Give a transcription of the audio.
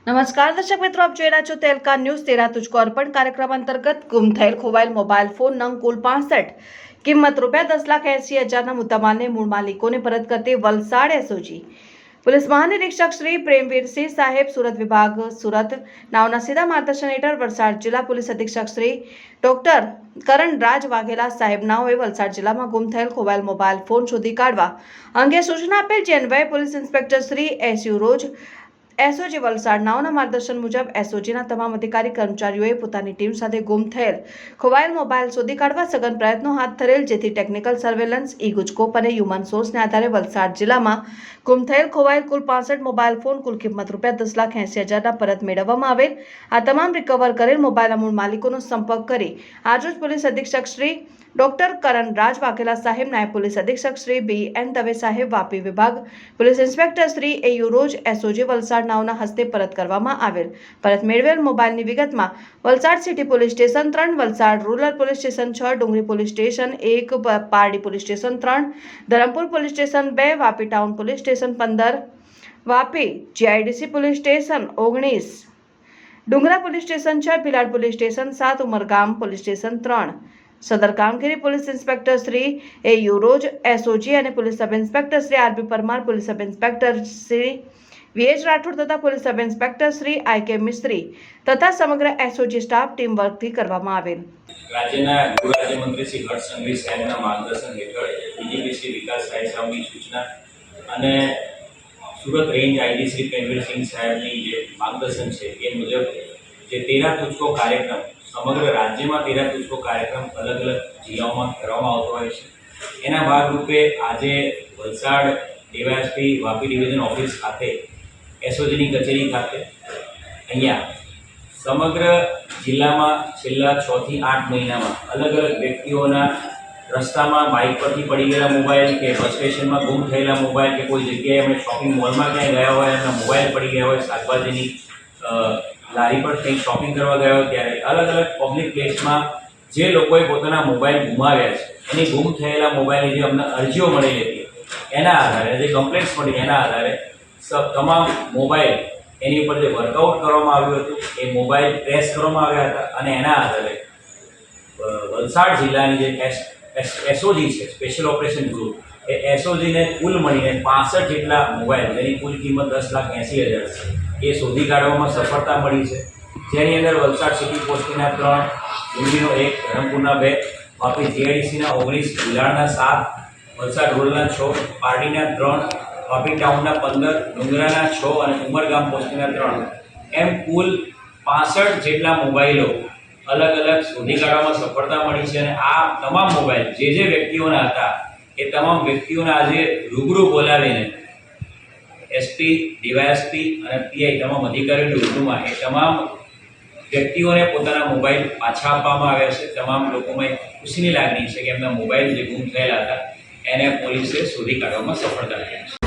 નમસ્કાર દર્શક મિત્રો, આપ જોઈ રહ્યા છો તેલકા ન્યૂઝ। તેરા તુझको અર્પણ કાર્યક્રમ અંતર્ગત ગુમ થયેલ ખોવાયેલ મોબાઈલ ફોન નંગ કુલ 65, કિંમત ₹10,80,000ના મુદ્દામાલને મૂળ માલિકોને પરત કરતી વલસાડ એસઓજી પોલીસ મહાનિરીક્ષક શ્રી પ્રેમવીરસિંહ સાહેબ, સુરત વિભાગ સુરત નાઓના સીધા માર્ગદર્શન હેઠળ વલસાડ જિલ્લા પોલીસ અધિક્ષક શ્રી ડોક્ટર કરણરાજ વાઘેલા સાહેબ નાઓએ વલસાડ જિલ્લામાં ગુમ થયેલ ખોવાયેલ મોબાઈલ ફોન શોધી કાઢવા અંગે સૂચના આપેલ, જે અન્વયે પોલીસ ઇન્સ્પેક્ટર શ્રી એસયુ રોજ એસઓજી વલસાડ નાઓના માર્ગદર્શન મુજબ એસઓજીના તમામ અધિકારી કર્મચારીઓએ પોતાની ટીમ સાથે ગુમ થયેલ ખોવાયેલ મોબાઈલ શોધી કાઢવા સઘન પ્રયત્નો હાથ ધરેલ, જેથી ટેકનિકલ સર્વેલન્સ, ઈ-ગુજકોપ અને હ્યુમન સોર્સને આધારે વલસાડ જિલ્લામાં ગુમ થયેલ ખોવાયેલ કુલ 65 મોબાઈલ ફોન કુલ કિંમત ₹10,80,000ના પરત મેળવવામાં આવેલ। આ તમામ રિકવર કરેલ મોબાઈલના મૂળ માલિકોનો સંપર્ક કરી આજરોજ પોલીસ અધિક્ષક શ્રી ડોક્ટર કરણરાજ વાઘેલા સાહેબ, નાયબ પોલીસ અધિક્ષક શ્રી BN દવે સાહેબ, વાપી વિભાગ police inspector Shri A U Roj SOG Valsad નાઓના હસ્તે પરત કરવામાં આવેલ। પરત મેળવેલ મોબાઈલની વિગતમાં Valsad city police station 3, Valsad rural police station 6, Dungri police station 1, Pardi police station 3, Dharampur police station 2, Vapi town police station 15, Vapi GIDC police station 19, Dungra police station 6, Bhilad police station 7, Umargam police station 3, સદર કામગીરી police inspector Shri A U Roj SOG અને police sub inspector Shri RB Parmar, police sub inspector Shri VH Rathod તથા police sub inspector Shri IK Mistry તથા સમગ્ર SOG staff team વર્કથી કરવામાં આવેલ। રાજ્યના ગૃહ રાજ્યમંત્રી શ્રી હર્ષ સંઘવી સાહેબના માર્ગદર્શન હેઠળ DGP શ્રી વિકાસ રાય સાહેબની સૂચના અને સુરત રેન્જ ID શ્રી પ્રેમવીરસિંહ સાહેબની જે માર્ગદર્શન છે એ મુજબ જે તેરા તુझको કાર્યક્રમ સમગ્ર રાજ્યમાં તેરા તુझको કાર્યક્રમ અલગ અલગ જિલ્લાઓમાં કરવામાં આવતો હોય છે। એના ભાગરૂપે આજે Valsad DYSP Vapi division office ખાતે એસઓજીની કચેરી ખાતે અહીંયા સમગ્ર જિલ્લામાં છેલ્લા 6 થી 8 મહિનામાં અલગ અલગ વ્યક્તિઓના રસ્તામાં બાઇક પરથી પડી ગયેલા મોબાઈલ, કે બસ સ્ટેશનમાં ગુમ થયેલા મોબાઈલ, કે કોઈ જગ્યાએ અમે શોપિંગ મોલમાં ક્યાંય ગયા હોય એમના મોબાઈલ પડી ગયા હોય, શાકભાજીની લારી પર કંઈક શોપિંગ કરવા ગયા હોય ત્યારે અલગ અલગ પબ્લિક પ્લેસમાં જે લોકોએ પોતાના મોબાઈલ ગુમાવ્યા છે એની ગુમ થયેલા મોબાઈલની જે અમને અરજીઓ મળેલી હતી એના આધારે, જે કમ્પ્લેન્ટ્સ મળી એના આધારે તમામ મોબાઈલ એની ઉપર જે વર્કઆઉટ કરવામાં આવ્યું હતું એ મોબાઈલ ટ્રેસ કરવામાં આવ્યા હતા અને એના આધારે વલસાડ જિલ્લાની જે એસઓજી છે, સ્પેશિયલ ઓપરેશન ગ્રુપ, એ એસઓજીને કુલ મળીને 65 જેટલા મોબાઈલ, જેની કુલ કિંમત 10,80,000 છે, એ શોધી કાઢવામાં સફળતા મળી છે। જેની અંદર વલસાડ સિટી પોસ્ટના 3, ડુંગરીનો 1, ધરમપુરના 2, વાપી GIDCના 19, ભિલાડના 7, વલસાડ રૂરલના 6, પારડીના 3, વાપી ટાઉનના 15, ડુંગરાના 6 અને ઉમરગામ પોસ્ટના 3, એમ કુલ 65 જેટલા મોબાઈલો અલગ અલગ શોધી કાઢવામાં સફળતા મળી છે। અને આ તમામ મોબાઈલ જે વ્યક્તિઓના હતા એ તમામ વ્યક્તિઓને આજે રૂબરૂ બોલાવીને SP, DYSP અને PI તમામ અધિકારીઓની રૂબરૂમાં એ તમામ વ્યક્તિઓને પોતાના મોબાઈલ પાછા આપવામાં આવ્યા છે। તમામ લોકોમાં ખુશીની લાગણી છે કે એમના મોબાઈલ જે ગુમ થયેલા હતા એને પોલીસે શોધી કાઢવામાં સફળતા રહી છે।